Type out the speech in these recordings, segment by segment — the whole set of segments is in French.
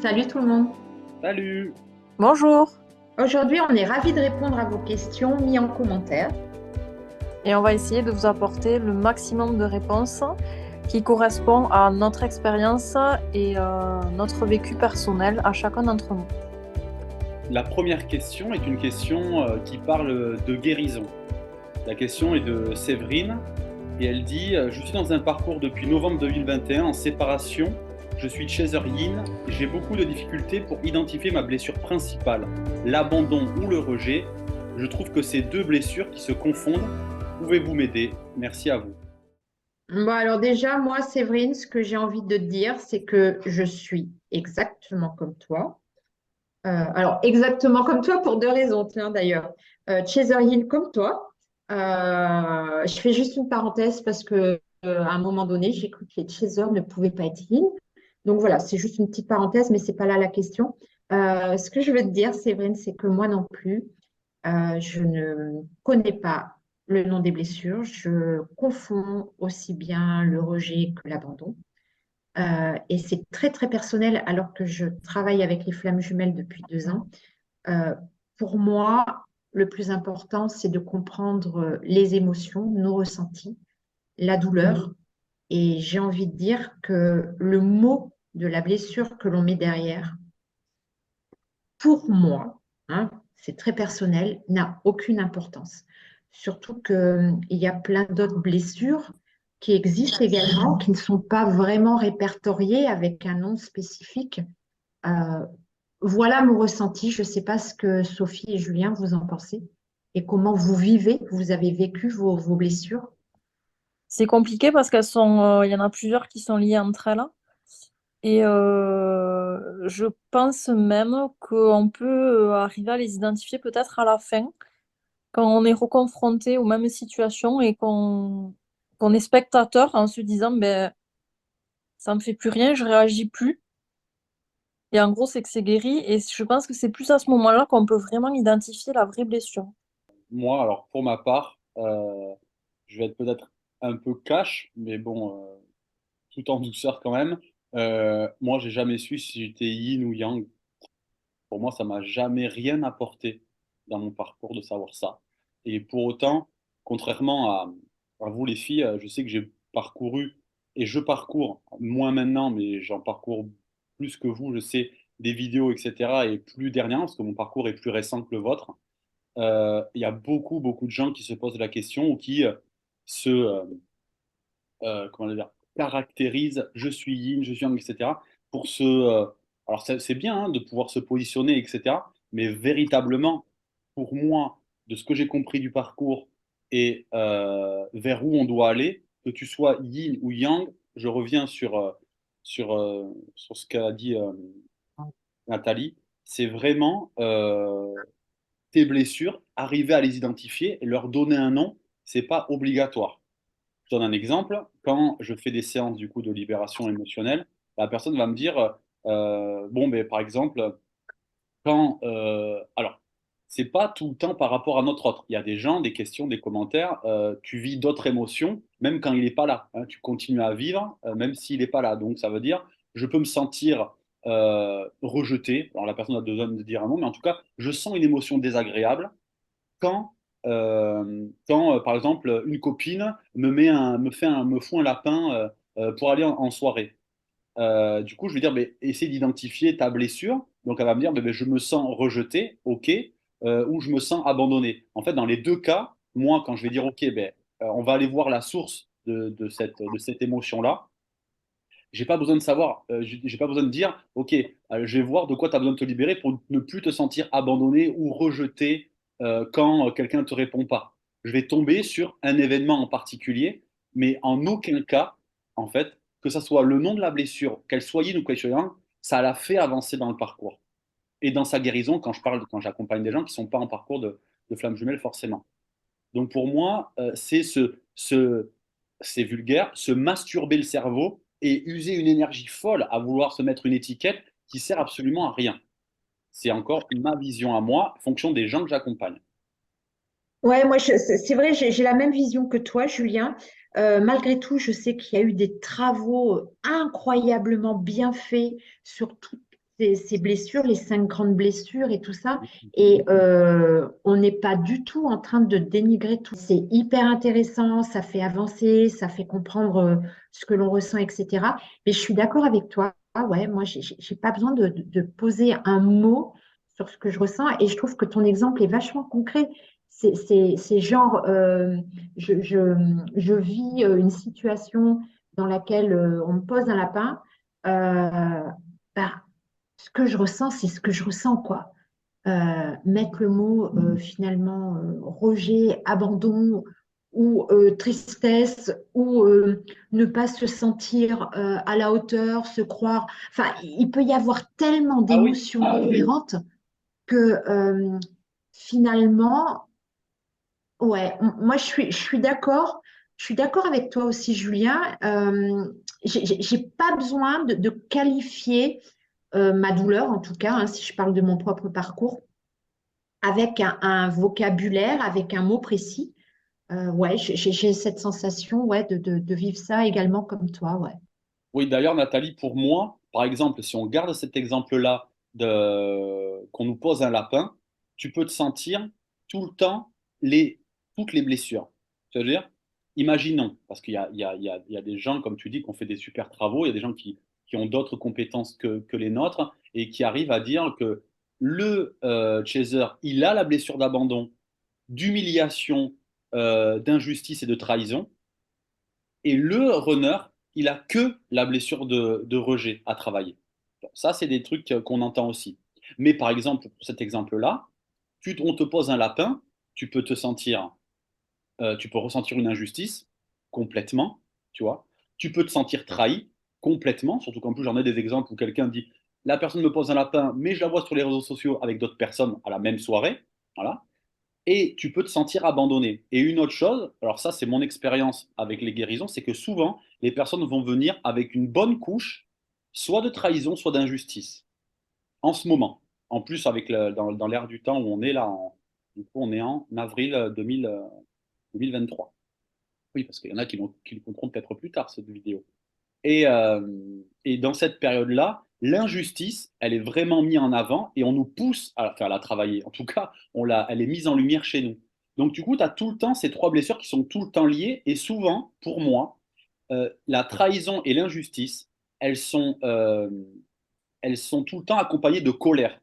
Salut tout le monde. Salut! Bonjour, Aujourd'hui, on est ravis de répondre à vos questions mises en commentaire. et on va essayer de vous apporter le maximum de réponses qui correspondent à notre expérience et notre vécu personnel à chacun d'entre nous. La première question est une question qui parle de guérison. La question est de Séverine et elle dit Je suis dans un parcours depuis novembre 2021 en séparation. Je suis chaser yin et j'ai beaucoup de difficultés pour identifier ma blessure principale, l'abandon ou le rejet. Je trouve que ces deux blessures qui se confondent. Pouvez-vous m'aider? Merci à vous. Bon, alors déjà, moi, Séverine, ce que j'ai envie de te dire, c'est que je suis exactement comme toi. Alors, exactement comme toi pour deux raisons, tiens, d'ailleurs. Chaser Hill comme toi. Je fais juste une parenthèse parce que à un moment donné, j'ai cru que les chasers ne pouvaient pas être Hill. Donc voilà, c'est juste une petite parenthèse, mais c'est pas là la question. Ce que je veux te dire, Séverine, c'est que moi non plus. Je ne connais pas le nom des blessures. Je confonds aussi bien le rejet que l'abandon. Et c'est très, très personnel alors que je travaille avec les flammes jumelles depuis 2 ans. Euh, pour moi, le plus important, c'est de comprendre les émotions, nos ressentis, la douleur. Et j'ai envie de dire que le mot de la blessure que l'on met derrière, pour moi, hein, c'est très personnel, n'a aucune importance. Surtout qu'il y a plein d'autres blessures qui existent également, qui ne sont pas vraiment répertoriées avec un nom spécifique. Euh, voilà mon ressenti. Je ne sais pas ce que Sophie et Julien vous en pensez et comment vous vivez, vous avez vécu vos blessures. C'est compliqué parce il y en a plusieurs qui sont liées entre elles. Et je pense même qu'on peut arriver à les identifier peut-être à la fin, quand on est reconfronté aux mêmes situations et qu'on est spectateur en se disant, ben, ça me fait plus rien, je réagis plus. Et en gros, c'est que c'est guéri. Et je pense que c'est plus à ce moment-là qu'on peut vraiment identifier la vraie blessure. Moi, alors pour ma part, je vais être peut-être un peu cash, mais bon, tout en douceur quand même. Moi, j'ai jamais su si j'étais yin ou yang. Pour moi, ça m'a jamais rien apporté dans mon parcours de savoir ça. Et pour autant, contrairement à vous les filles, je sais que j'ai parcouru et je parcours moins maintenant, mais j'en parcours plus que vous. Je sais des vidéos, etc. et plus dernièrement, parce que mon parcours est plus récent que le vôtre. Il y a beaucoup, beaucoup de gens qui se posent la question ou qui se, comment dire, caractérisent je suis yin, je suis yang, etc. pour se. Alors, c'est bien hein, de pouvoir se positionner, etc. Mais véritablement, pour moi, de ce que j'ai compris du parcours et vers où on doit aller, que tu sois yin ou yang, je reviens sur ce qu'a dit Nathalie, c'est vraiment tes blessures, arriver à les identifier et leur donner un nom, c'est pas obligatoire. Je donne un exemple. Quand je fais des séances du coup de libération émotionnelle, la personne va me dire bon, ben, par exemple, alors, c'est pas tout le temps par rapport à notre autre. Il y a des gens, des questions, des commentaires. Tu vis d'autres émotions, même quand il n'est pas là. Hein. Tu continues à vivre, même s'il n'est pas là. Donc, ça veut dire, je peux me sentir rejeté. Alors, la personne a besoin de dire un mot, mais en tout cas, je sens une émotion désagréable quand par exemple, une copine me fout un lapin pour aller en soirée. Du coup, je vais dire, mais essaie d'identifier ta blessure. Donc, elle va me dire, je me sens rejeté, ok, ou je me sens abandonné. En fait, dans les deux cas, moi, quand je vais dire, ok, on va aller voir la source de cette émotion-là, j'ai pas besoin de savoir, j'ai pas besoin de dire, ok, je vais voir de quoi tu as besoin de te libérer pour ne plus te sentir abandonné ou rejeté quand quelqu'un ne te répond pas. Je vais tomber sur un événement en particulier, mais en aucun cas, en fait, que ça soit le nom de la blessure, qu'elle soit yin ou qu'elle soit yang, ça l'a fait avancer dans le parcours. Et dans sa guérison, quand j'accompagne des gens qui ne sont pas en parcours de flamme jumelle, forcément. Donc pour moi, c'est vulgaire, se masturber le cerveau et user une énergie folle à vouloir se mettre une étiquette qui sert absolument à rien. C'est encore ma vision à moi, en fonction des gens que j'accompagne. Ouais, moi, c'est vrai, j'ai la même vision que toi, Julien. Malgré tout, je sais qu'il y a eu des travaux incroyablement bien faits sur tout. ces blessures, les 5 grandes blessures et tout ça. Et on n'est pas du tout en train de dénigrer tout. C'est hyper intéressant, ça fait avancer, ça fait comprendre ce que l'on ressent, etc. Mais je suis d'accord avec toi. Ah ouais, moi, j'ai pas besoin de poser un mot sur ce que je ressens. Et je trouve que ton exemple est vachement concret. C'est genre, je vis une situation dans laquelle on me pose un lapin. Euh, bah, ce que je ressens, c'est ce que je ressens, quoi. Mettre le mot finalement rejet, abandon ou tristesse ou ne pas se sentir à la hauteur, se croire. Enfin, il peut y avoir tellement Ah oui, d'émotions différentes que finalement, ouais, moi je suis d'accord. Je suis d'accord avec toi aussi, Julien. J'ai pas besoin de qualifier ma douleur, en tout cas, hein, si je parle de mon propre parcours, avec un vocabulaire, avec un mot précis. Ouais, j'ai cette sensation, ouais, de vivre ça également comme toi, ouais. oui, d'ailleurs, Nathalie, pour moi, par exemple, si on garde cet exemple-là qu'on nous pose un lapin, tu peux te sentir tout le temps toutes les blessures. C'est-à-dire, imaginons, parce qu'il y a des gens, comme tu dis, qui ont fait des super travaux, il y a des gens qui ont d'autres compétences que les nôtres et qui arrivent à dire que le chaser, il a la blessure d'abandon, d'humiliation, d'injustice et de trahison. Et le runner, il a que la blessure de rejet à travailler. Bon, ça, c'est des trucs qu'on entend aussi. Mais par exemple, pour cet exemple-là, on te pose un lapin, tu peux te sentir, tu peux ressentir une injustice complètement, tu vois. Tu peux te sentir trahi complètement, surtout qu'en plus j'en ai des exemples où quelqu'un dit, la personne me pose un lapin, mais je la vois sur les réseaux sociaux avec d'autres personnes à la même soirée, voilà, et tu peux te sentir abandonné. Et une autre chose, alors ça c'est mon expérience avec les guérisons, c'est que souvent les personnes vont venir avec une bonne couche, soit de trahison, soit d'injustice, en ce moment. En plus, dans l'ère du temps où on est là, du coup on est en avril 2023. Oui, parce qu'il y en a qui le comprendront peut-être plus tard, cette vidéo. Et dans cette période-là, l'injustice, elle est vraiment mise en avant et on nous pousse à la travailler. En tout cas, elle est mise en lumière chez nous. Donc, du coup, tu as tout le temps ces trois blessures qui sont tout le temps liées. Et souvent, pour moi, la trahison et l'injustice, elles sont, euh, elles sont tout le temps accompagnées de colère.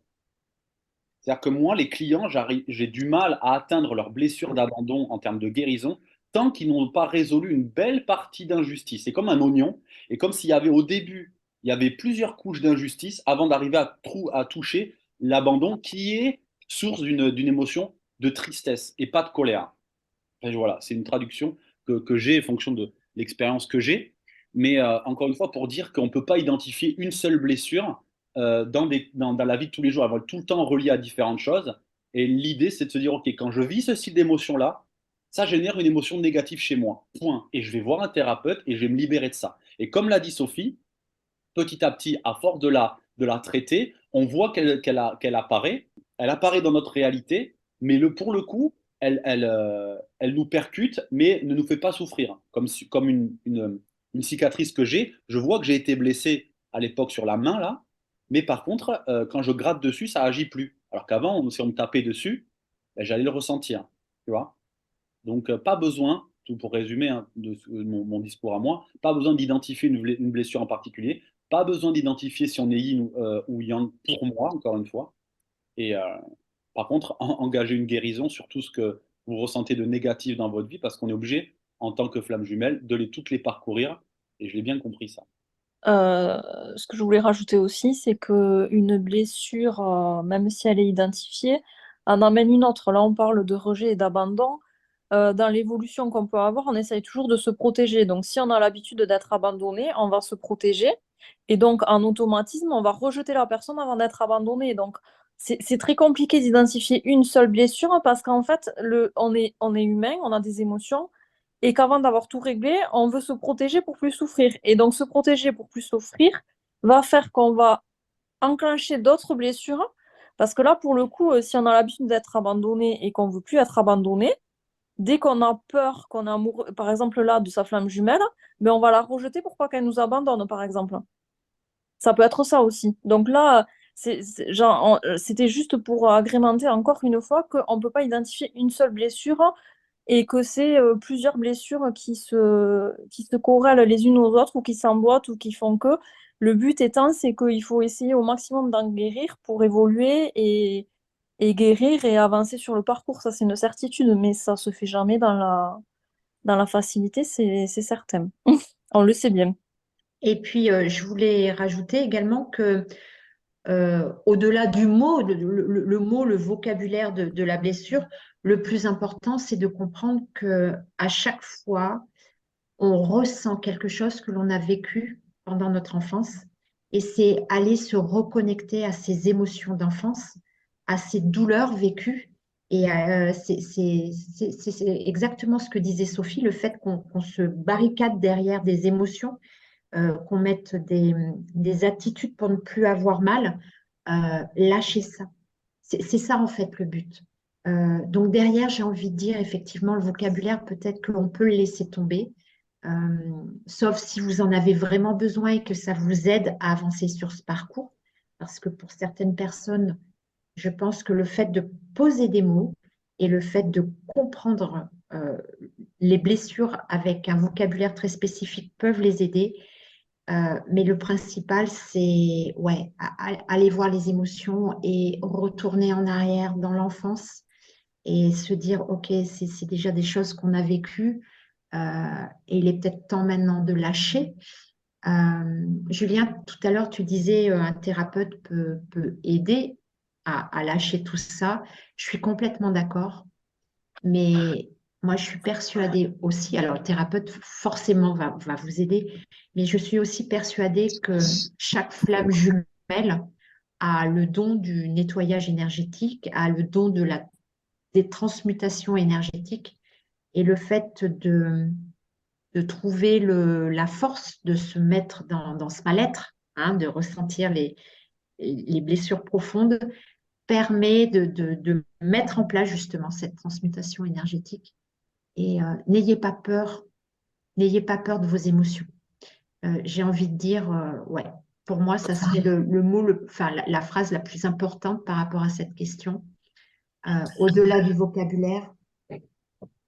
C'est-à-dire que moi, les clients, j'ai du mal à atteindre leur blessure d'abandon en termes de guérison tant qu'ils n'ont pas résolu une belle partie d'injustice. C'est comme un oignon, et comme s'il y avait au début, il y avait plusieurs couches d'injustice avant d'arriver à toucher l'abandon qui est source d'une émotion de tristesse et pas de colère. Enfin, voilà, c'est une traduction que j'ai en fonction de l'expérience que j'ai. Mais encore une fois, pour dire qu'on ne peut pas identifier une seule blessure dans la vie de tous les jours. Elle va être tout le temps reliée à différentes choses. Et l'idée, c'est de se dire, OK, quand je vis ce style d'émotion-là, ça génère une émotion négative chez moi. Point. Et je vais voir un thérapeute et je vais me libérer de ça. Et comme l'a dit Sophie, petit à petit, à force de la traiter, on voit qu'elle apparaît. Elle apparaît dans notre réalité, mais pour le coup, elle nous percute, mais ne nous fait pas souffrir. Comme une cicatrice que j'ai, je vois que j'ai été blessé à l'époque sur la main, là, mais par contre, quand je gratte dessus, ça agit plus. Alors qu'avant, si on me tapait dessus, ben, j'allais le ressentir. Tu vois. Donc, pas besoin, tout pour résumer hein, mon discours à moi, pas besoin d'identifier une blessure en particulier, pas besoin d'identifier si on est yin ou yang pour moi, encore une fois. Et par contre, engager une guérison sur tout ce que vous ressentez de négatif dans votre vie, parce qu'on est obligé, en tant que flamme jumelle, toutes les parcourir. Et je l'ai bien compris ça. Ce que je voulais rajouter aussi, c'est que une blessure, même si elle est identifiée, en amène une autre. Là, on parle de rejet et d'abandon. Dans l'évolution qu'on peut avoir, on essaye toujours de se protéger. Donc, si on a l'habitude d'être abandonné, on va se protéger. Et donc, en automatisme, on va rejeter la personne avant d'être abandonné. Donc, c'est très compliqué d'identifier une seule blessure parce qu'en fait, on est humain, on a des émotions et qu'avant d'avoir tout réglé, on veut se protéger pour plus souffrir. Et donc, se protéger pour plus souffrir va faire qu'on va enclencher d'autres blessures. Parce que là, pour le coup, si on a l'habitude d'être abandonné et qu'on veut plus être abandonné, dès qu'on a peur, qu'on est amoureux, par exemple là, de sa flamme jumelle, ben on va la rejeter pour pas qu'elle nous abandonne, par exemple. Ça peut être ça aussi. Donc là, C'était juste pour agrémenter encore une fois qu'on ne peut pas identifier une seule blessure et que c'est plusieurs blessures qui se corrèlent les unes aux autres ou qui s'emboîtent ou qui font que. Le but étant, c'est qu'il faut essayer au maximum d'en guérir pour évoluer et guérir et avancer sur le parcours. Ça, c'est une certitude, mais ça se fait jamais dans la facilité, c'est certain. On le sait bien. Et puis, je voulais rajouter également que au-delà du mot, le mot, le vocabulaire de la blessure, le plus important, c'est de comprendre que à chaque fois, on ressent quelque chose que l'on a vécu pendant notre enfance, et c'est aller se reconnecter à ces émotions d'enfance, à ces douleurs vécues. Et c'est exactement ce que disait Sophie, le fait qu'on se barricade derrière des émotions, qu'on mette des attitudes pour ne plus avoir mal, lâcher ça. C'est ça en fait le but. Donc derrière, j'ai envie de dire effectivement le vocabulaire, peut-être que l'on peut le laisser tomber, euh, sauf si vous en avez vraiment besoin et que ça vous aide à avancer sur ce parcours. Parce que pour certaines personnes, je pense que le fait de poser des mots et le fait de comprendre les blessures avec un vocabulaire très spécifique peuvent les aider. Mais le principal, c'est ouais, aller voir les émotions et retourner en arrière dans l'enfance et se dire, OK, c'est déjà des choses qu'on a vécues, et il est peut-être temps maintenant de lâcher. Julien, tout à l'heure, tu disais un thérapeute peut aider à lâcher tout ça. Je suis complètement d'accord. Mais moi, je suis persuadée aussi, alors le thérapeute forcément va vous aider, mais je suis aussi persuadée que chaque flamme jumelle a le don du nettoyage énergétique, a le don des transmutations énergétiques, et le fait de trouver la force de se mettre dans ce mal-être, hein, de ressentir les blessures profondes, permet de mettre en place justement cette transmutation énergétique. Et n'ayez pas peur de vos émotions. J'ai envie de dire, ouais, pour moi, ça serait le mot, enfin, la phrase la plus importante par rapport à cette question. Au-delà du vocabulaire,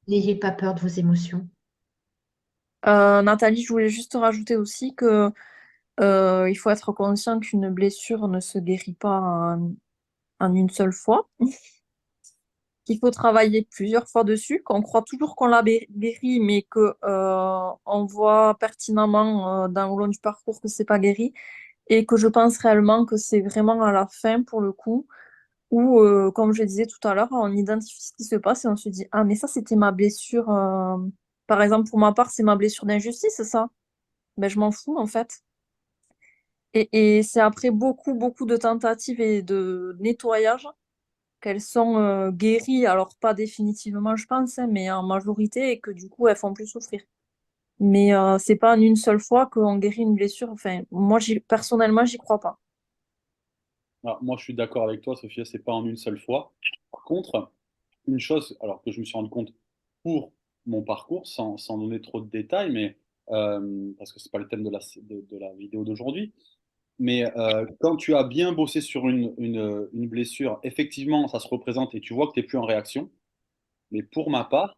n'ayez pas peur de vos émotions. Nathalie, je voulais juste rajouter aussi que il faut être conscient qu'une blessure ne se guérit pas en une seule fois, qu'il faut travailler plusieurs fois dessus, qu'on croit toujours qu'on l'a guéri, mais que on voit pertinemment dans le long du parcours que c'est pas guéri, et que je pense réellement que c'est vraiment à la fin pour le coup où, comme je disais tout à l'heure, on identifie ce qui se passe et on se dit, ah mais ça c'était ma blessure. Par exemple, pour ma part, c'est ma blessure d'injustice, ça. Ben je m'en fous en fait. Et c'est après beaucoup, beaucoup de tentatives et de nettoyage qu'elles sont guéries, alors pas définitivement, je pense, hein, mais en majorité, et que du coup, elles font plus souffrir. Mais c'est pas en une seule fois qu'on guérit une blessure. Enfin, moi, personnellement, j'y crois pas. Alors, moi, je suis d'accord avec toi, Sophia, c'est pas en une seule fois. Par contre, une chose, alors que je me suis rendu compte pour mon parcours, sans donner trop de détails, mais parce que c'est pas le thème de la vidéo d'aujourd'hui, mais quand tu as bien bossé sur une blessure, effectivement, ça se représente et tu vois que tu n'es plus en réaction. Mais pour ma part,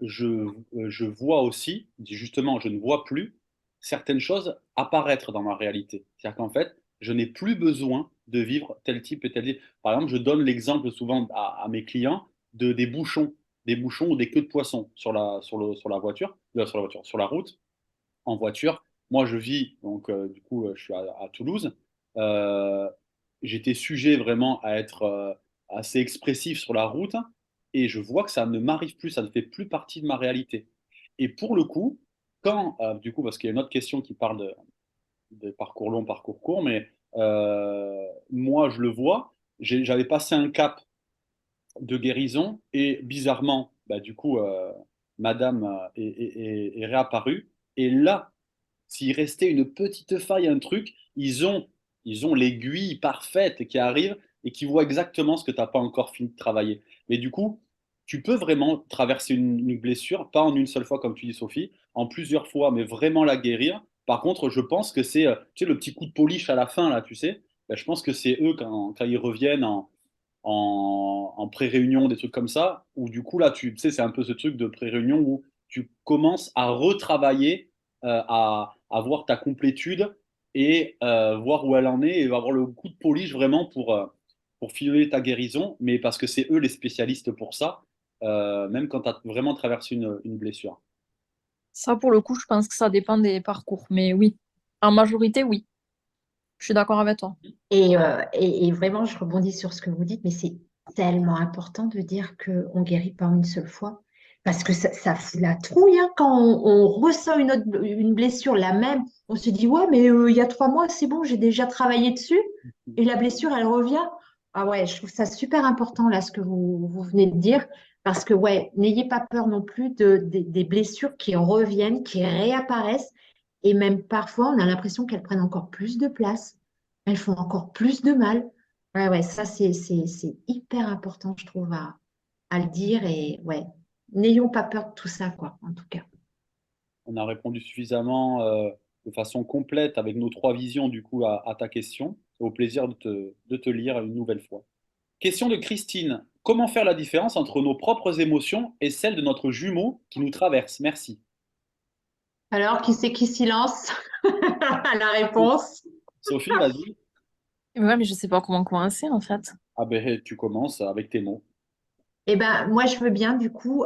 je vois aussi, justement, je ne vois plus certaines choses apparaître dans ma réalité. C'est-à-dire qu'en fait, je n'ai plus besoin de vivre tel type et tel type. Par exemple, je donne l'exemple souvent à mes clients des bouchons ou des queues de poisson sur la voiture, sur la route, en voiture. Moi, je vis, donc du coup, je suis à Toulouse. Euh, J'étais sujet vraiment à être assez expressif sur la route et je vois que ça ne m'arrive plus, ça ne fait plus partie de ma réalité. Et pour le coup, quand, du coup, parce qu'il y a une autre question qui parle de parcours long, parcours court, mais moi, je le vois, j'avais passé un cap de guérison et bizarrement, bah, du coup, madame est réapparue. Et là, s'il restait une petite faille, un truc, ils ont l'aiguille parfaite qui arrive et qui voit exactement ce que tu n'as pas encore fini de travailler. Mais du coup, tu peux vraiment traverser une blessure, pas en une seule fois, comme tu dis, Sophie, en plusieurs fois, mais vraiment la guérir. Par contre, je pense que c'est tu sais, le petit coup de polish à la fin, là, tu sais. ben, je pense que c'est eux quand ils reviennent en pré-réunion, des trucs comme ça, où du coup, là, tu sais, c'est un peu ce truc de pré-réunion où tu commences à retravailler, à voir ta complétude et voir où elle en est et avoir le coup de polish vraiment pour filer ta guérison, mais parce que c'est eux les spécialistes pour ça, même quand tu as vraiment traversé une blessure. Ça, pour le coup, je pense que ça dépend des parcours. Mais oui, en majorité, oui. Je suis d'accord avec toi. Et vraiment, je rebondis sur ce que vous dites, mais c'est tellement important de dire qu'on guérit pas une seule fois. Parce que ça fout la trouille hein, quand on ressent une blessure, la même. On se dit, ouais, mais il y a 3 mois, c'est bon, j'ai déjà travaillé dessus. Et la blessure, elle revient. Ah ouais, je trouve ça super important là, ce que vous venez de dire. Parce que, ouais, n'ayez pas peur non plus des blessures qui reviennent, qui réapparaissent. Et même parfois, on a l'impression qu'elles prennent encore plus de place. Elles font encore plus de mal. Ouais, ouais, ça, c'est hyper important, je trouve, à le dire. Et ouais, n'ayons pas peur de tout ça, quoi, en tout cas. On a répondu suffisamment de façon complète avec nos trois visions du coup à ta question. Au plaisir de te lire une nouvelle fois. Question de Christine. Comment faire la différence entre nos propres émotions et celles de notre jumeau qui nous traverse? Merci. Alors, qui c'est qui silence à la réponse? Sophie, vas-y. Ouais, mais je sais pas comment commencer, en fait. Ah ben, tu commences avec tes mots. Eh ben, moi, je veux bien, du coup,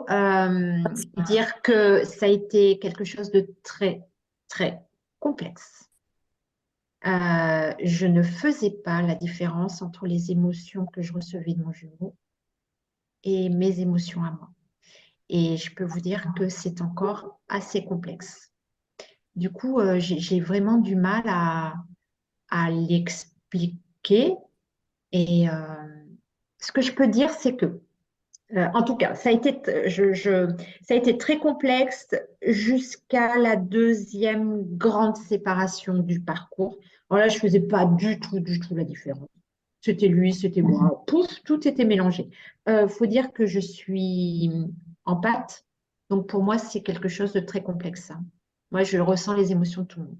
dire que ça a été quelque chose de très, très complexe. Je ne faisais pas la différence entre les émotions que je recevais de mon jumeau et mes émotions à moi. Et je peux vous dire que c'est encore assez complexe. Du coup, j'ai vraiment du mal à l'expliquer. Et ce que je peux dire, c'est que, en tout cas, ça a été très complexe jusqu'à la deuxième grande séparation du parcours. Alors là, je ne faisais pas du tout la différence. C'était lui, c'était moi. Pouf, tout était mélangé. Il faut dire que je suis en pâte. Donc pour moi, c'est quelque chose de très complexe, hein. Moi, je ressens les émotions de tout le monde.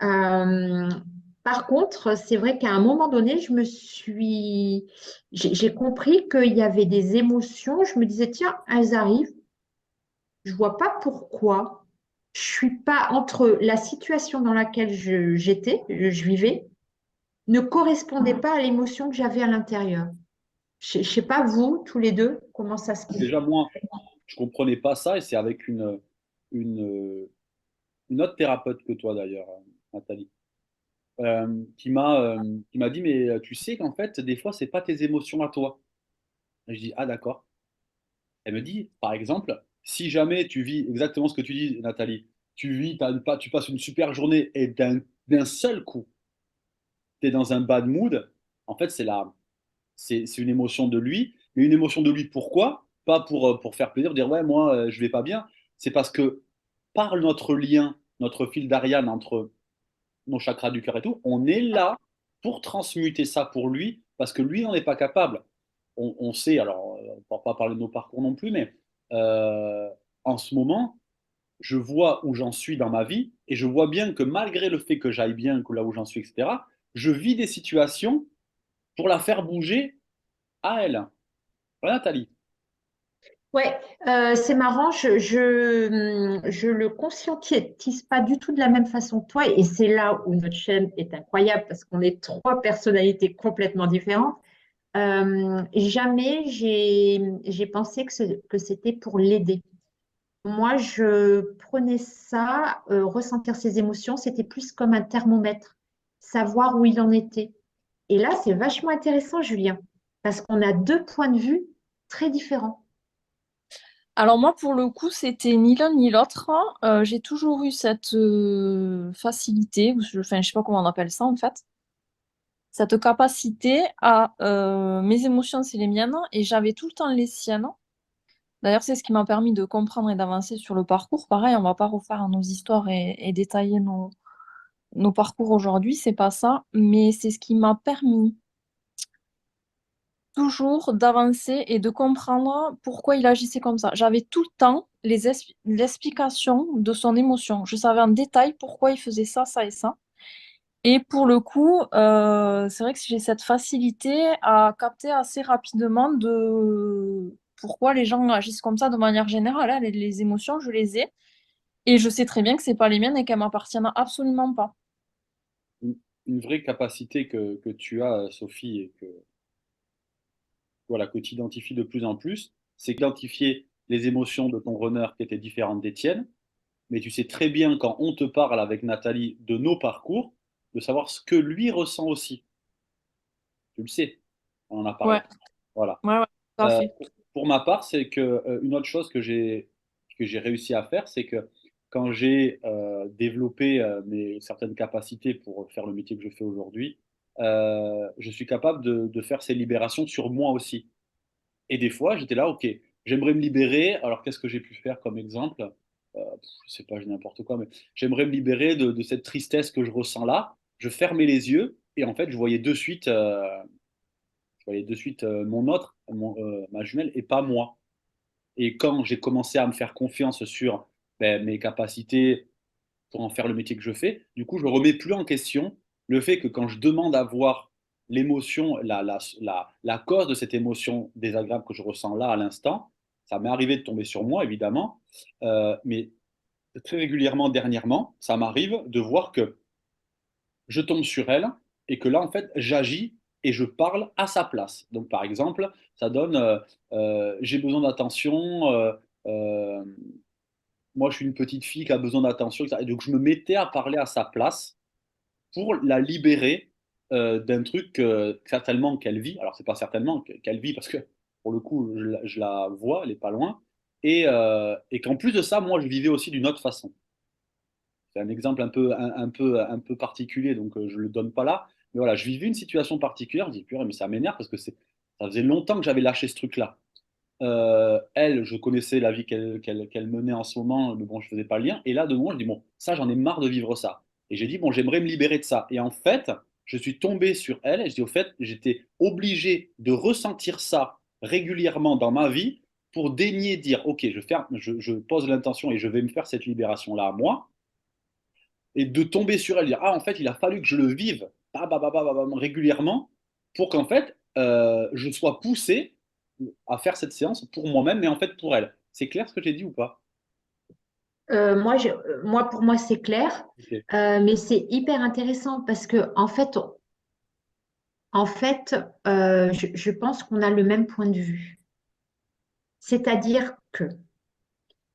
Euh, Par contre, c'est vrai qu'à un moment donné, j'ai compris qu'il y avait des émotions. Je me disais, tiens, elles arrivent. Je vois pas pourquoi. Je suis pas entre la situation dans laquelle je vivais, ne correspondait pas à l'émotion que j'avais à l'intérieur. Je ne sais pas, vous, tous les deux, comment ça se passe. Déjà, moi, je comprenais pas ça et c'est avec une, une autre thérapeute que toi d'ailleurs, Nathalie, qui m'a dit, mais tu sais qu'en fait, des fois, c'est pas tes émotions à toi. Et je dis, ah d'accord. Elle me dit, par exemple, si jamais tu vis exactement ce que tu dis, Nathalie, tu passes une super journée et d'un seul coup, tu es dans un bad mood, en fait, c'est une émotion de lui. Mais une émotion de lui, pourquoi? Pas pour faire plaisir, dire, ouais, moi, je vais pas bien. C'est parce que par notre lien, notre fil d'Ariane entre nos chakras du cœur et tout, on est là pour transmuter ça pour lui, parce que lui n'en est pas capable. On sait, alors, on ne va pas parler de nos parcours non plus, mais euh, en ce moment, je vois où j'en suis dans ma vie, et je vois bien que malgré le fait que j'aille bien, que là où j'en suis, etc., je vis des situations pour la faire bouger à elle. Voilà, Nathalie. Ouais, c'est marrant, je le conscientise pas du tout de la même façon que toi, et c'est là où notre chaîne est incroyable parce qu'on est trois personnalités complètement différentes. Jamais j'ai pensé que c'était pour l'aider. Moi, je prenais ça, ressentir ses émotions, c'était plus comme un thermomètre, savoir où il en était. Et là, c'est vachement intéressant, Julien, parce qu'on a deux points de vue très différents. Alors moi, pour le coup, c'était ni l'un ni l'autre. J'ai toujours eu cette facilité, enfin, je sais pas comment on appelle ça en fait, cette capacité à mes émotions, c'est les miennes, et j'avais tout le temps les siennes. D'ailleurs, c'est ce qui m'a permis de comprendre et d'avancer sur le parcours. Pareil, on va pas refaire nos histoires et détailler nos parcours aujourd'hui, c'est pas ça, mais c'est ce qui m'a permis toujours d'avancer et de comprendre pourquoi il agissait comme ça. J'avais tout le temps l'explication de son émotion. Je savais en détail pourquoi il faisait ça, ça et ça. Et pour le coup, c'est vrai que j'ai cette facilité à capter assez rapidement de pourquoi les gens agissent comme ça de manière générale, hein. Les émotions, je les ai. Et je sais très bien que c'est pas les miennes et qu'elles m'appartiennent absolument pas. Une, une vraie capacité que tu as, Sophie, et que voilà, que tu identifies de plus en plus, c'est identifier les émotions de ton runner qui étaient différentes des tiennes, mais tu sais très bien quand on te parle avec Nathalie de nos parcours, de savoir ce que lui ressent aussi. Tu le sais, on en a parlé. Ouais, Voilà. ouais, ouais, tout à Euh, fait. pour ma part, c'est que une autre chose que j'ai réussi à faire, c'est que quand j'ai développé certaines capacités pour faire le métier que je fais aujourd'hui, je suis capable de faire ces libérations sur moi aussi. Et des fois, j'étais là, ok, j'aimerais me libérer. Alors, qu'est-ce que j'ai pu faire comme exemple? Je sais pas, je dis n'importe quoi, mais j'aimerais me libérer de cette tristesse que je ressens là. Je fermais les yeux et en fait, je voyais de suite ma jumelle et pas moi. Et quand j'ai commencé à me faire confiance sur mes capacités pour en faire le métier que je fais, du coup, je ne remets plus en question le fait que quand je demande à voir l'émotion, la cause de cette émotion désagréable que je ressens là à l'instant, ça m'est arrivé de tomber sur moi, évidemment, mais très régulièrement dernièrement, ça m'arrive de voir que je tombe sur elle et que là, en fait, j'agis et je parle à sa place. Donc, par exemple, ça donne j'ai besoin d'attention, euh, moi, je suis une petite fille qui a besoin d'attention, etc. Et donc, je me mettais à parler à sa place pour la libérer d'un truc certainement qu'elle vit. Alors, c'est pas certainement qu'elle vit parce que pour le coup, je la vois, elle est pas loin. Et qu'en plus de ça, moi, je vivais aussi d'une autre façon. C'est un exemple un peu particulier, donc je ne le donne pas là. Mais voilà, je vivais une situation particulière, je dis, purée, mais ça m'énerve parce que ça faisait longtemps que j'avais lâché ce truc-là. Elle, je connaissais la vie qu'elle menait en ce moment, mais bon, je ne faisais pas le lien. Et là, de moi, je dis, bon, ça, j'en ai marre de vivre ça. Et j'ai dit, bon, j'aimerais me libérer de ça. Et en fait, je suis tombé sur elle et je dis, au fait, j'étais obligé de ressentir ça régulièrement dans ma vie pour daigner dire, OK, je pose l'intention et je vais me faire cette libération-là à moi et de tomber sur elle, dire ah en fait il a fallu que je le vive régulièrement pour qu'en fait je sois poussé à faire cette séance pour moi-même, mais en fait pour elle. C'est clair ce que j'ai dit ou pas? Pour moi, c'est clair, Ok. mais c'est hyper intéressant parce que, je pense qu'on a le même point de vue. C'est-à-dire que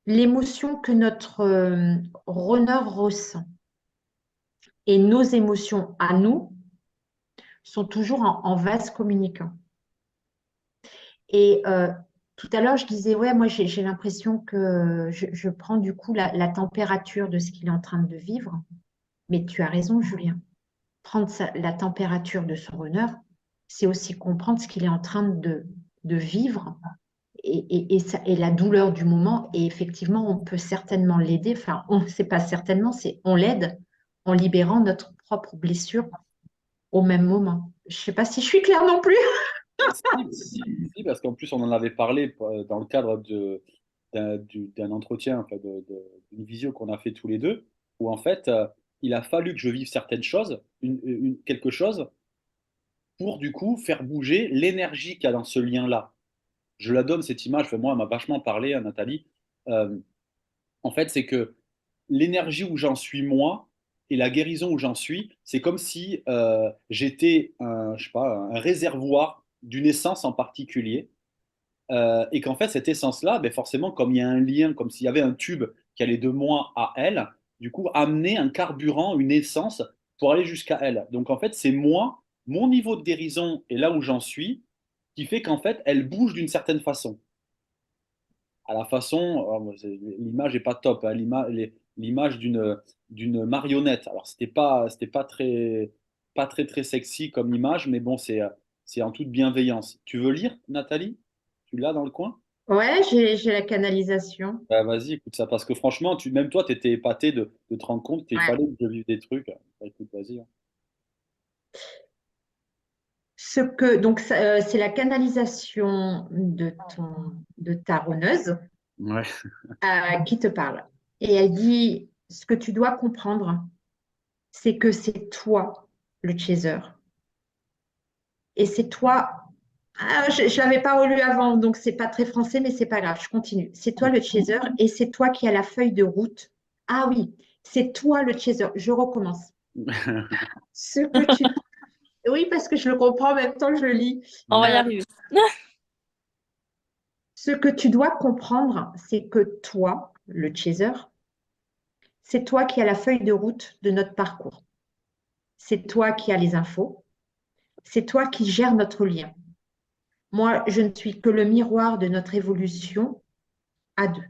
l'émotion que notre runner ressent et nos émotions à nous sont toujours en vase communicant. Et tout à l'heure, je disais, ouais, moi, j'ai l'impression que je prends du coup la température de ce qu'il est en train de vivre. Mais tu as raison, Julien. Prendre la température de son runner, c'est aussi comprendre ce qu'il est en train de vivre et la douleur du moment. Et effectivement, on peut certainement l'aider. Enfin, on ne sait pas certainement, c'est on l'aide en libérant notre propre blessure au même moment. Je ne sais pas si je suis claire non plus. Si, parce qu'en plus on en avait parlé dans le cadre d'un entretien, enfin, d'une visio qu'on a fait tous les deux, où en fait il a fallu que je vive certaines choses, quelque chose, pour du coup faire bouger l'énergie qu'il y a dans ce lien-là. Je la donne cette image, enfin, moi, elle m'a vachement parlé, à Nathalie. Euh, En fait, c'est que l'énergie où j'en suis moi et la guérison où j'en suis, c'est comme si j'étais je sais pas, un réservoir d'une essence en particulier. Et qu'en fait, cette essence-là, ben forcément, comme il y a un lien, comme s'il y avait un tube qui allait de moi à elle, du coup, amener un carburant, une essence pour aller jusqu'à elle. Donc, en fait, c'est moi, mon niveau de guérison et là où j'en suis, qui fait qu'en fait, elle bouge d'une certaine façon à la façon, l'image est pas top, hein, l'image d'une marionnette. Alors c'était pas très très sexy comme image, mais bon c'est en toute bienveillance. Tu veux lire, Nathalie? Tu l'as dans le coin? Ouais, j'ai la canalisation. Bah, vas-y, écoute ça, parce que franchement, même toi, tu étais épaté de te rendre compte qu'il Ouais. fallait que je vive des trucs. Bah, écoute, vas-y, hein. C'est la canalisation de ta runneuse Ouais. qui te parle. Et elle dit ce que tu dois comprendre, c'est que c'est toi le chaser. Et c'est toi. Ah, je ne l'avais pas relu avant, donc c'est pas très français, mais c'est pas grave, je continue. C'est toi le chaser et c'est toi qui as la feuille de route. Ah oui, c'est toi le chaser. Je recommence. Ce que tu... Oui, parce que je le comprends en même temps que je le lis. On va y Euh, arriver. Ce que tu dois comprendre, c'est que toi, le chaser, c'est toi qui as la feuille de route de notre parcours. C'est toi qui as les infos. C'est toi qui gères notre lien. Moi, je ne suis que le miroir de notre évolution à deux.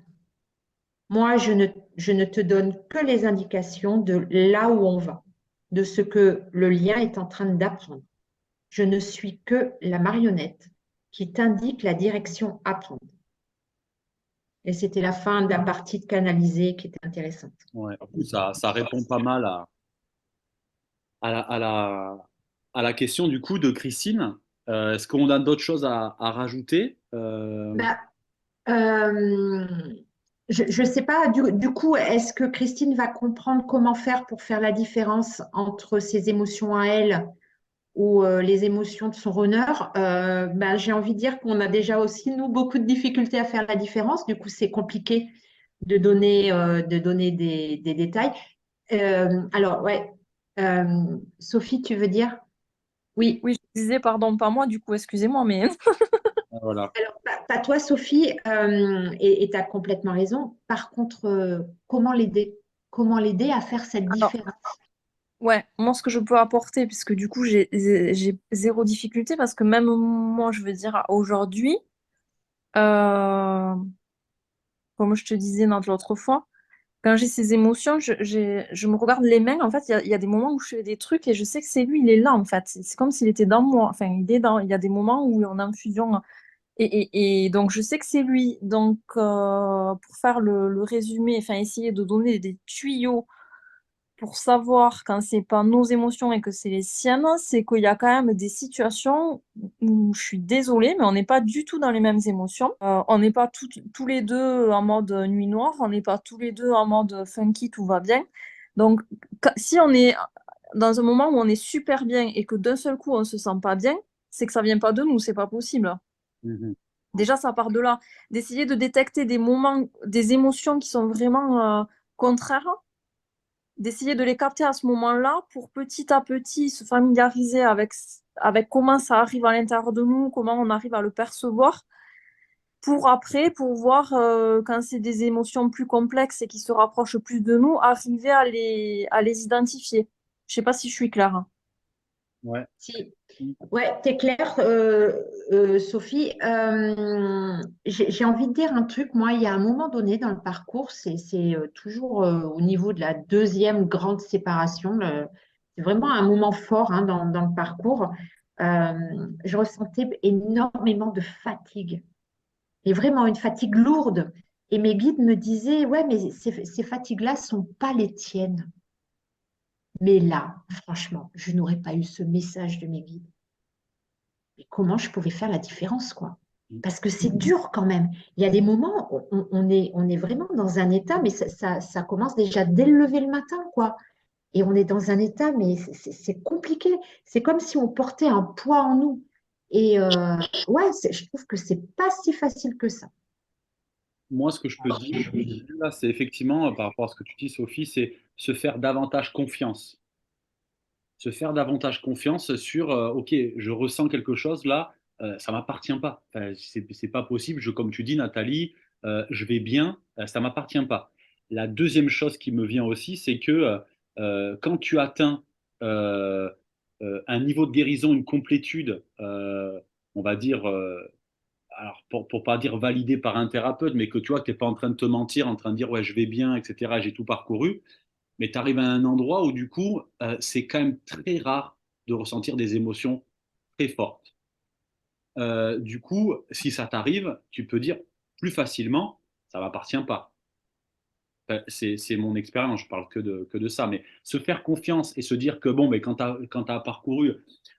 Moi, je ne te donne que les indications de là où on va, de ce que le lien est en train d'apprendre. Je ne suis que la marionnette qui t'indique la direction à prendre. Et c'était la fin de la partie de canaliser qui était intéressante. Ouais. En plus, ça répond pas mal à la, à la, à la question du coup de Christine. Est-ce qu'on a d'autres choses à rajouter? Bah, euh, je ne sais pas, du coup, est-ce que Christine va comprendre comment faire pour faire la différence entre ses émotions à elle ou les émotions de son runner? Ben, j'ai envie de dire qu'on a déjà aussi, nous, beaucoup de difficultés à faire la différence. Du coup, c'est compliqué de donner des détails. Alors, ouais, Sophie, tu veux dire? Oui. Oui, je disais, pardon, pas moi, du coup, excusez-moi, mais Voilà. Alors, pas toi, Sophie, et tu as complètement raison. Par contre, comment l'aider? Comment l'aider à faire cette alors, différence? ouais, moi, ce que je peux apporter, puisque du coup, j'ai zéro difficulté, parce que même moi, je veux dire, aujourd'hui, euh, comme je te disais l'autre fois, quand j'ai ces émotions, je me regarde les mains. En fait, il y a des moments où je fais des trucs et je sais que c'est lui, il est là, en fait. C'est comme s'il était dans moi. Enfin, il y a des moments où on est en fusion. Et donc, je sais que c'est lui. Donc, pour faire le résumé, enfin, essayer de donner des tuyaux pour savoir quand c'est pas nos émotions et que c'est les siennes, c'est qu'il y a quand même des situations où je suis désolée, mais on n'est pas du tout dans les mêmes émotions. On n'est pas tous les deux en mode nuit noire, on n'est pas tous les deux en mode funky, tout va bien. Donc, si on est dans un moment où on est super bien et que d'un seul coup on se sent pas bien, c'est que ça vient pas de nous, c'est pas possible. Mhm. Déjà, ça part de là, d'essayer de détecter des moments, des émotions qui sont vraiment contraires, d'essayer de les capter à ce moment-là pour petit à petit se familiariser avec comment ça arrive à l'intérieur de nous, comment on arrive à le percevoir, pour après, pour voir quand c'est des émotions plus complexes et qui se rapprochent plus de nous, arriver à les identifier. Je sais pas si je suis claire, hein. Ouais. Si. Ouais, t'es claire, Sophie. J'ai envie de dire un truc. Moi, il y a un moment donné dans le parcours, c'est toujours au niveau de la deuxième grande séparation. C'est vraiment un moment fort hein, dans le parcours. Je ressentais énormément de fatigue et vraiment une fatigue lourde. Et mes guides me disaient, ouais, mais ces fatigues-là sont pas les tiennes. Mais là, franchement, je n'aurais pas eu ce message de mes guides. Mais comment je pouvais faire la différence, quoi? Parce que c'est dur quand même. Il y a des moments où on est vraiment dans un état, mais ça commence déjà dès le lever le matin, quoi. Et on est dans un état, mais c'est compliqué. C'est comme si on portait un poids en nous. Et ouais, je trouve que c'est pas si facile que ça. Moi, ce que je peux te dire là, c'est effectivement, par rapport à ce que tu dis, Sophie, c'est se faire davantage confiance. Se faire davantage confiance sur, OK, je ressens quelque chose là, ça m'appartient pas. Enfin, c'est pas possible. Comme tu dis, Nathalie, je vais bien, ça m'appartient pas. La deuxième chose qui me vient aussi, c'est que quand tu atteins euh, un niveau de guérison, une complétude, on va dire, alors pour pas dire validé par un thérapeute, mais que tu vois que tu n'es pas en train de te mentir, en train de dire ouais, je vais bien, etc., j'ai tout parcouru, mais tu arrives à un endroit où du coup, c'est quand même très rare de ressentir des émotions très fortes. Du coup, si ça t'arrive, tu peux dire plus facilement, ça ne m'appartient pas. Enfin, c'est mon expérience, je parle que de ça. Mais se faire confiance et se dire que bon, mais quand tu as parcouru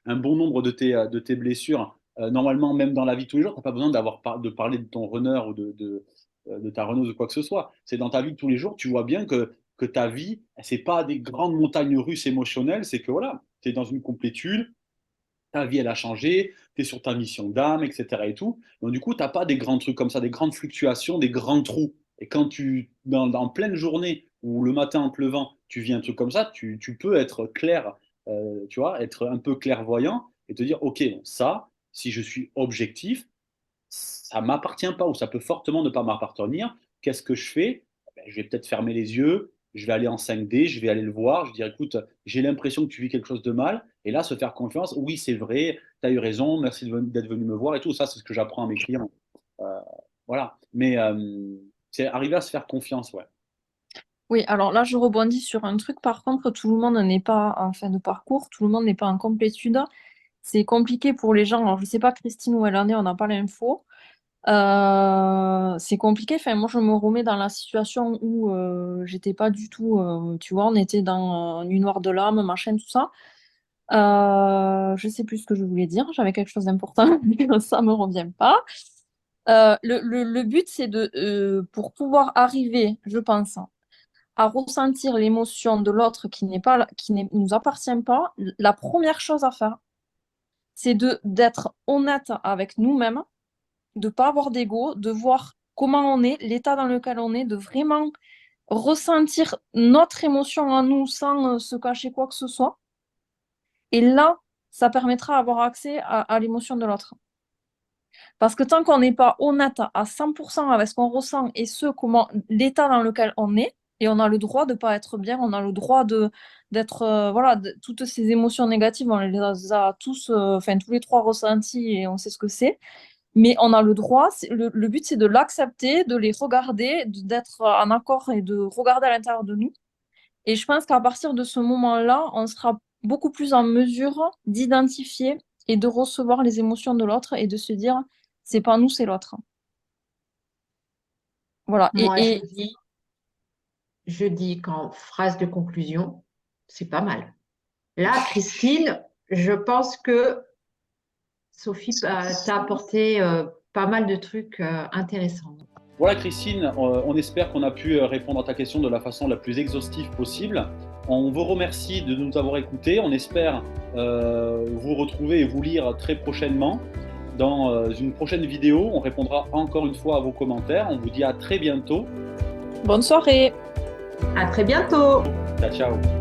un bon nombre de tes blessures, normalement, même dans la vie de tous les jours, tu n'as pas besoin de parler de ton runner ou de ta runneuse ou quoi que ce soit. C'est dans ta vie de tous les jours, tu vois bien que que ta vie, c'est pas des grandes montagnes russes émotionnelles, c'est que voilà, tu es dans une complétude, ta vie, elle a changé, tu es sur ta mission d'âme, etc. et tout. Donc, du coup, tu n'as pas des grands trucs comme ça, des grandes fluctuations, des grands trous. Et quand dans pleine journée ou le matin en te levant, tu vis un truc comme ça, tu peux être clair, tu vois, être un peu clairvoyant et te dire, OK, ça, si je suis objectif, ça m'appartient pas ou ça peut fortement ne pas m'appartenir. Qu'est-ce que je fais? Ben, je vais peut-être fermer les yeux, je vais aller en 5D, je vais aller le voir, je vais dire écoute, j'ai l'impression que tu vis quelque chose de mal, et là se faire confiance, oui c'est vrai, tu as eu raison, merci d'être venu me voir et tout, ça c'est ce que j'apprends à mes clients. Euh, voilà, mais c'est arriver à se faire confiance, ouais. Oui, alors là, je rebondis sur un truc. Par contre, tout le monde n'est pas en fin de parcours, tout le monde n'est pas en complétude. C'est compliqué pour les gens. Alors, je ne sais pas, Christine, où elle en est, on n'a pas l'info. C'est compliqué. Enfin, moi, je me remets dans la situation où j'étais pas du tout. Tu vois, on était dans une noire de l'âme, machin, tout ça. Je sais plus ce que je voulais dire. J'avais quelque chose d'important, mais ça me revient pas. Le but, c'est pour pouvoir arriver, je pense, à ressentir l'émotion de l'autre qui ne nous appartient pas. La première chose à faire, c'est d'être honnête avec nous-mêmes, de ne pas avoir d'ego, de voir comment on est, l'état dans lequel on est, de vraiment ressentir notre émotion en nous sans se cacher quoi que ce soit. Et là, ça permettra d'avoir accès à l'émotion de l'autre. Parce que tant qu'on n'est pas honnête à 100% avec ce qu'on ressent et l'état dans lequel on est, et on a le droit de ne pas être bien, on a le droit d'être, voilà, toutes ces émotions négatives, on les a tous, enfin tous les trois ressentis et on sait ce que c'est. Mais on a le droit, le but c'est de l'accepter, de les regarder, d'être en accord et de regarder à l'intérieur de nous. Et je pense qu'à partir de ce moment-là, on sera beaucoup plus en mesure d'identifier et de recevoir les émotions de l'autre et de se dire, c'est pas nous, c'est l'autre. Voilà. Moi, je dis qu'en phrase de conclusion, c'est pas mal. Là, Christine, je pense que Sophie t'a apporté pas mal de trucs intéressants. Voilà Christine, on espère qu'on a pu répondre à ta question de la façon la plus exhaustive possible. On vous remercie de nous avoir écoutés. On espère vous retrouver et vous lire très prochainement. Dans une prochaine vidéo, on répondra encore une fois à vos commentaires. On vous dit à très bientôt. Bonne soirée. À très bientôt. Ciao, ciao.